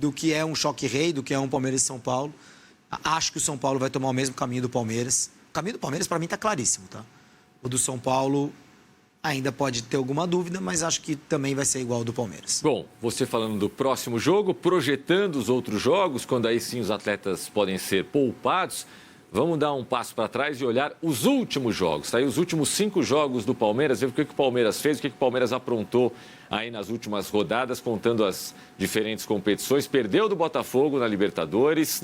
do que é um choque-rei, do que é um Palmeiras e São Paulo. Acho que o São Paulo vai tomar o mesmo caminho do Palmeiras. O caminho do Palmeiras, para mim, está claríssimo, tá? O do São Paulo ainda pode ter alguma dúvida, mas acho que também vai ser igual ao do Palmeiras. Bom, você falando do próximo jogo, projetando os outros jogos, quando aí sim os atletas podem ser poupados, vamos dar um passo para trás e olhar os últimos jogos. Tá aí os últimos 5 jogos do Palmeiras, ver o que o Palmeiras fez, o que o Palmeiras aprontou aí nas últimas rodadas, contando as diferentes competições. Perdeu do Botafogo na Libertadores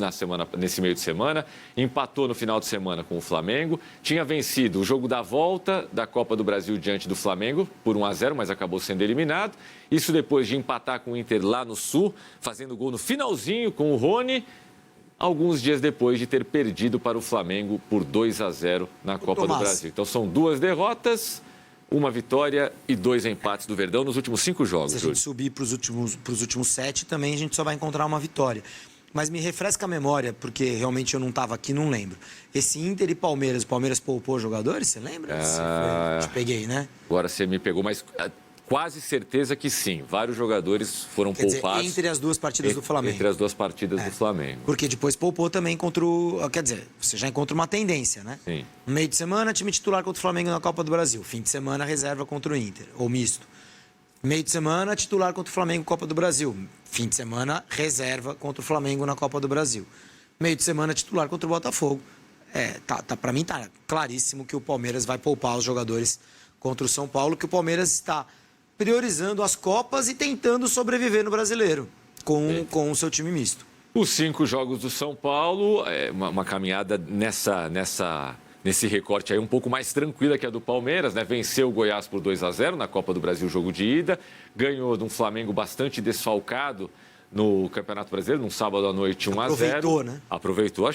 nesse meio de semana, empatou no final de semana com o Flamengo, tinha vencido o jogo da volta da Copa do Brasil diante do Flamengo por 1-0, mas acabou sendo eliminado. Isso depois de empatar com o Inter lá no Sul, fazendo gol no finalzinho com o Rony, alguns dias depois de ter perdido para o Flamengo por 2-0 na Copa do Brasil. Então são 2 derrotas, 1 vitória e 2 empates do Verdão nos últimos 5 jogos. Se a gente subir para os últimos 7 também, a gente só vai encontrar uma vitória. Mas me refresca a memória, porque realmente eu não estava aqui, não lembro. Esse Inter e Palmeiras, o Palmeiras poupou jogadores, você lembra? Te peguei, né? Agora você me pegou, mas quase certeza que sim. Vários jogadores foram poupados. Dizer, entre as 2 partidas do Flamengo. Entre as 2 partidas do Flamengo. Porque depois poupou também contra o... Quer dizer, você já encontra uma tendência, né? Sim. No meio de semana, time titular contra o Flamengo na Copa do Brasil. Fim de semana, reserva contra o Inter, ou misto. Meio de semana, titular contra o Flamengo, Copa do Brasil. Fim de semana, reserva contra o Flamengo na Copa do Brasil. Meio de semana, titular contra o Botafogo. Para mim tá claríssimo que o Palmeiras vai poupar os jogadores contra o São Paulo, que o Palmeiras está priorizando as Copas e tentando sobreviver no Brasileiro com o seu time misto. Os 5 jogos do São Paulo, uma caminhada nesse recorte aí um pouco mais tranquila que a do Palmeiras, né? Venceu o Goiás por 2-0 na Copa do Brasil, jogo de ida. Ganhou de um Flamengo bastante desfalcado no Campeonato Brasileiro, num sábado à noite, 1-0. Aproveitou, né? Aproveitou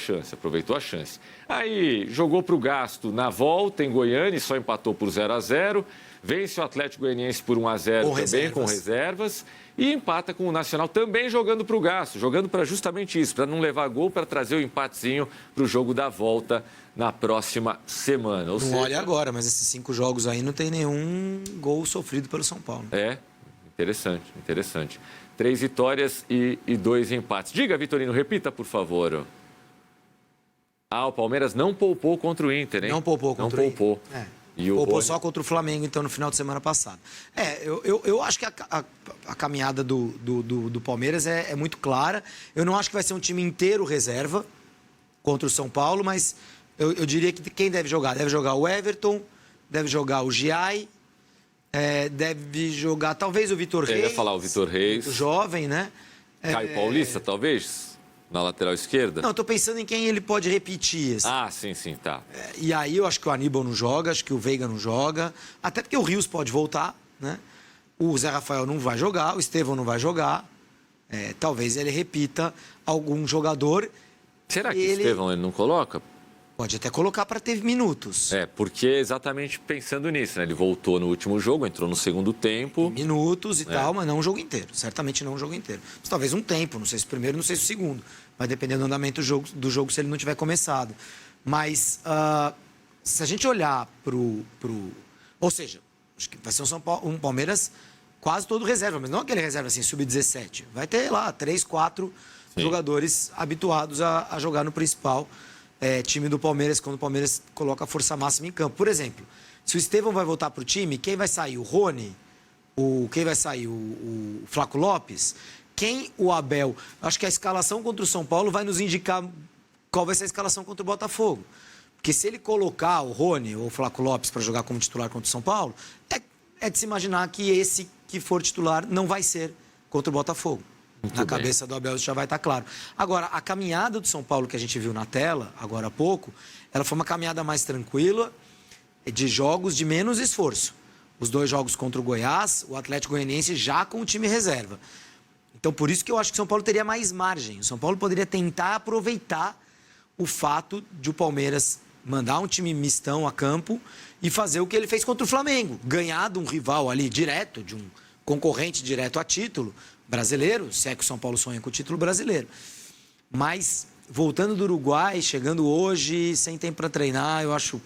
a chance. Aí jogou para o gasto na volta em Goiânia e só empatou por 0-0. Vence o Atlético Goianiense por 1-0 também, com reservas. E empata com o Nacional, também jogando para o gasto, jogando para justamente isso, para não levar gol, para trazer o empatezinho para o jogo da volta na próxima semana. Não olha agora, mas esses 5 jogos aí não tem nenhum gol sofrido pelo São Paulo. Interessante. 3 vitórias e 2 empates. Diga, Vitorino, repita, por favor. O Palmeiras não poupou contra o Inter, hein? Não poupou contra o Inter. Poupou só contra o Flamengo, então, no final de semana passado. Eu acho que a caminhada do Palmeiras é muito clara. Eu não acho que vai ser um time inteiro reserva contra o São Paulo, mas eu diria que quem deve jogar? Deve jogar o Everton, deve jogar o Giai, deve jogar talvez o Vitor Reis. Eu ia falar o Vitor Reis. O jovem, né? Caio Paulista, talvez? Na lateral esquerda? Não, estou pensando em quem ele pode repetir. Sim, tá. E aí eu acho que o Aníbal não joga, acho que o Veiga não joga. Até porque o Rios pode voltar, né? O Zé Rafael não vai jogar, o Estevão não vai jogar. Talvez ele repita algum jogador. Será que o Estevão ele não coloca? Pode até colocar para ter minutos. Porque exatamente pensando nisso, né? Ele voltou no último jogo, entrou no segundo tempo. Minutos e tal, mas não um jogo inteiro. Certamente não um jogo inteiro. Mas talvez um tempo, não sei se o primeiro, não sei se o segundo. Vai depender do andamento do jogo se ele não tiver começado. Mas se a gente olhar Ou seja, acho que vai ser um Palmeiras quase todo reserva, mas não aquele reserva assim, sub-17. Vai ter lá 3, 4 jogadores habituados a jogar no principal time do Palmeiras, quando o Palmeiras coloca a força máxima em campo. Por exemplo, se o Estevão vai voltar para o time, quem vai sair? O Rony? Quem vai sair? O Flaco Lopes? Quem? O Abel? Acho que a escalação contra o São Paulo vai nos indicar qual vai ser a escalação contra o Botafogo. Porque se ele colocar o Rony ou o Flaco Lopes para jogar como titular contra o São Paulo, é de se imaginar que esse que for titular não vai ser contra o Botafogo. Na cabeça do Abel isso já vai estar claro. Agora, a caminhada do São Paulo que a gente viu na tela, agora há pouco, ela foi uma caminhada mais tranquila, de jogos de menos esforço. Os 2 jogos contra o Goiás, o Atlético Goianiense já com o time reserva. Então, por isso que eu acho que o São Paulo teria mais margem. O São Paulo poderia tentar aproveitar o fato de o Palmeiras mandar um time mistão a campo e fazer o que ele fez contra o Flamengo. Ganhar de um rival ali direto, de um concorrente direto a título brasileiro, se é que o São Paulo sonha com o título brasileiro. Mas, voltando do Uruguai, chegando hoje, sem tempo para treinar, eu acho,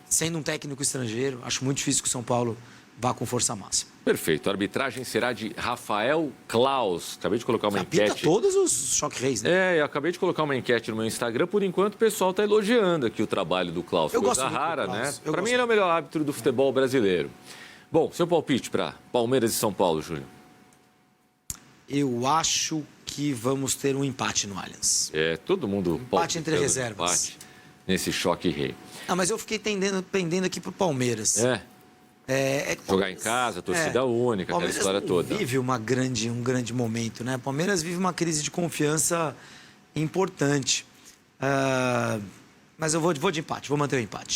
sendo um técnico estrangeiro, acho muito difícil que o São Paulo vá com força máxima. Perfeito. A arbitragem será de Rafael Klaus. Acabei de colocar uma Apita enquete. todos os choque reis, né? Eu acabei de colocar uma enquete no meu Instagram. Por enquanto, o pessoal está elogiando aqui o trabalho do Klaus. Eu Coisa gosto muito do rara, Klaus. né? Eu Para mim, gosto. ele é o melhor árbitro do futebol brasileiro. Bom, seu palpite para Palmeiras e São Paulo, Júlio? Eu acho que vamos ter um empate no Allianz. Todo mundo... Empate entre palpitando reservas. Empate nesse choque rei. Ah, mas eu fiquei pendendo aqui pro Palmeiras. Jogar em casa, torcida única, aquela Palmeiras história não toda. vive um grande momento, né? Palmeiras vive uma crise de confiança importante. Mas eu vou de empate, vou manter o empate.